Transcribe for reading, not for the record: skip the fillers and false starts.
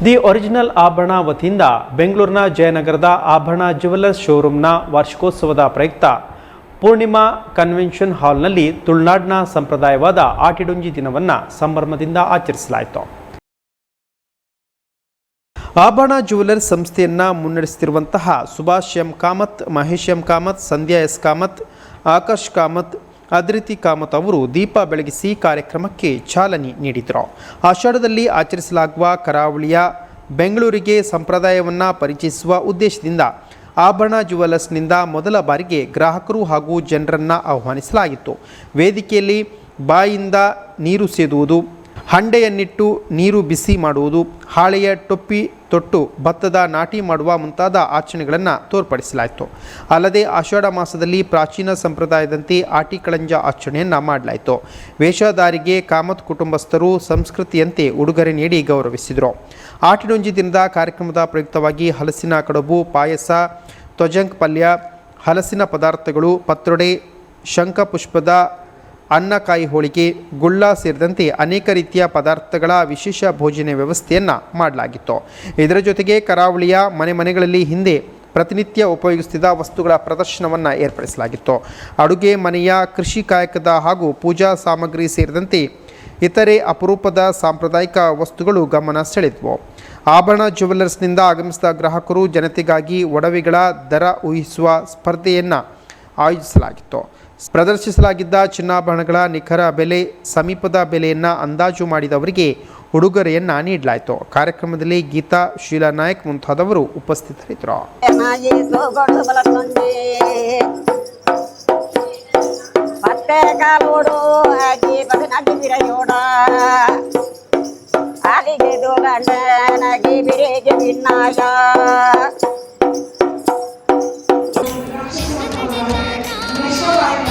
The original ಆಭರಣ ವತಿಯಿಂದ ಬೆಂಗಳೂರಿನ ಜಯನಗರದ ಆಭರಣ ಜ್ಯುವೆಲ್ಲರ್ಸ್ ಶೋರೂಮ್ನ ವಾರ್ಷಿಕೋತ್ಸವದ ಪ್ರಯುಕ್ತ ಪೂರ್ಣಿಮಾ ಕನ್ವೆನ್ಷನ್ ಹಾಲ್ನಲ್ಲಿ ತುಳುನಾಡಿನ ಸಂಪ್ರದಾಯವಾದ ಆಟಿಡುಂಜಿ ದಿನವನ್ನು ಸಂಭ್ರಮದಿಂದ ಆಚರಿಸಲಾಯಿತು. ಆಭರಣ ಜ್ಯುವೆಲ್ಲರ್ಸ್ ಸಂಸ್ಥೆಯನ್ನು ಮುನ್ನಡೆಸುತ್ತಿರುವಂತಹ ಸುಭಾಷ್ ಎಂ ಕಾಮತ್, ಮಹೇಶ್ ಎಂ ಕಾಮತ್, ಸಂಧ್ಯಾ ಎಸ್ ಕಾಮತ್, ಆಕಾಶ್ ಕಾಮತ್, ಅದ್ರಿತಿ ಕಾಮತ್ ಅವರು ದೀಪ ಬೆಳಗಿಸಿ ಕಾರ್ಯಕ್ರಮಕ್ಕೆ ಚಾಲನೆ ನೀಡಿದರು. ಆಷಾಢದಲ್ಲಿ ಆಚರಿಸಲಾಗುವ ಕರಾವಳಿಯ ಬೆಂಗಳೂರಿಗೆ ಸಂಪ್ರದಾಯವನ್ನು ಪರಿಚಯಿಸುವ ಉದ್ದೇಶದಿಂದ ಆಭರಣ ಜ್ಯುವೆಲ್ಲರ್ಸ್ನಿಂದ ಮೊದಲ ಬಾರಿಗೆ ಗ್ರಾಹಕರು ಹಾಗೂ ಜನರನ್ನು ಆಹ್ವಾನಿಸಲಾಗಿತ್ತು. ವೇದಿಕೆಯಲ್ಲಿ ಬಾಯಿಂದ ನೀರು ಸೇದುವುದು, ಹಂಡೆಯನ್ನಿಟ್ಟು ನೀರು ಬಿಸಿ ಮಾಡುವುದು, ಹಾಳೆಯ ಟೊಪ್ಪಿ ತೊಟ್ಟು ಭತ್ತದ ನಾಟಿ ಮಾಡುವ ಮುಂತಾದ ಆಚರಣೆಗಳನ್ನು ತೋರ್ಪಡಿಸಲಾಯಿತು. ಅಲ್ಲದೆ ಆಷಾಢ ಮಾಸದಲ್ಲಿ ಪ್ರಾಚೀನ ಸಂಪ್ರದಾಯದಂತೆ ಆಟಿಕಳಂಜ ಆಚರಣೆಯನ್ನು ಮಾಡಲಾಯಿತು. ವೇಷಧಾರಿಗೆ ಕಾಮತ್ ಕುಟುಂಬಸ್ಥರು ಸಂಸ್ಕೃತಿಯಂತೆ ಉಡುಗೊರೆ ನೀಡಿ ಗೌರವಿಸಿದರು. ಆಟಿಡುಂಜಿ ದಿನದ ಕಾರ್ಯಕ್ರಮದ ಪ್ರಯುಕ್ತವಾಗಿ ಹಲಸಿನ ಕಡುಬು, ಪಾಯಸ, ತೊಜಂಕ್ ಪಲ್ಯ, ಹಲಸಿನ ಪದಾರ್ಥಗಳು, ಪತ್ರೊಡೆ, ಶಂಖಪುಷ್ಪದ ಅನ್ನಕಾಯಿ ಹೋಳಿಗೆ, ಗುಳ್ಳ ಸೇರಿದಂತೆ ಅನೇಕ ರೀತಿಯ ಪದಾರ್ಥಗಳ ವಿಶೇಷ ಭೋಜನ ವ್ಯವಸ್ಥೆಯನ್ನು ಮಾಡಲಾಗಿತ್ತು. ಇದರ ಜೊತೆಗೆ ಕರಾವಳಿಯ ಮನೆಗಳಲ್ಲಿ ಹಿಂದೆ ಪ್ರತಿನಿತ್ಯ ಉಪಯೋಗಿಸುತ್ತಿದ್ದ ವಸ್ತುಗಳ ಪ್ರದರ್ಶನವನ್ನು ಏರ್ಪಡಿಸಲಾಗಿತ್ತು. ಅಡುಗೆ ಮನೆಯ, ಕೃಷಿ ಕಾಯಕದ ಹಾಗೂ ಪೂಜಾ ಸಾಮಗ್ರಿ ಸೇರಿದಂತೆ ಇತರೆ ಅಪರೂಪದ ಸಾಂಪ್ರದಾಯಿಕ ವಸ್ತುಗಳು ಗಮನ ಸೆಳೆದವು. ಆಭರಣ ಜ್ಯುವೆಲ್ಲರ್ಸ್ನಿಂದ ಆಗಮಿಸಿದ ಗ್ರಾಹಕರು ಜನತೆಗಾಗಿ ಒಡವೆಗಳ ದರ ಊಹಿಸುವ ಸ್ಪರ್ಧೆಯನ್ನು ಆಯೋಜಿಸಲಾಗಿತ್ತು. ಪ್ರದರ್ಶಿಸಲಾಗಿದ್ದ ಚಿನ್ನಾಭರಣಗಳ ನಿಖರ ಬೆಲೆ, ಸಮೀಪದ ಬೆಲೆಯನ್ನು ಅಂದಾಜು ಮಾಡಿದವರಿಗೆ ಉಡುಗೊರೆಯನ್ನು ನೀಡಲಾಯಿತು. ಕಾರ್ಯಕ್ರಮದಲ್ಲಿ ಗೀತಾ, ಶೀಲಾ ನಾಯಕ್ ಮುಂತಾದವರು ಉಪಸ್ಥಿತರಿದ್ದರು. Show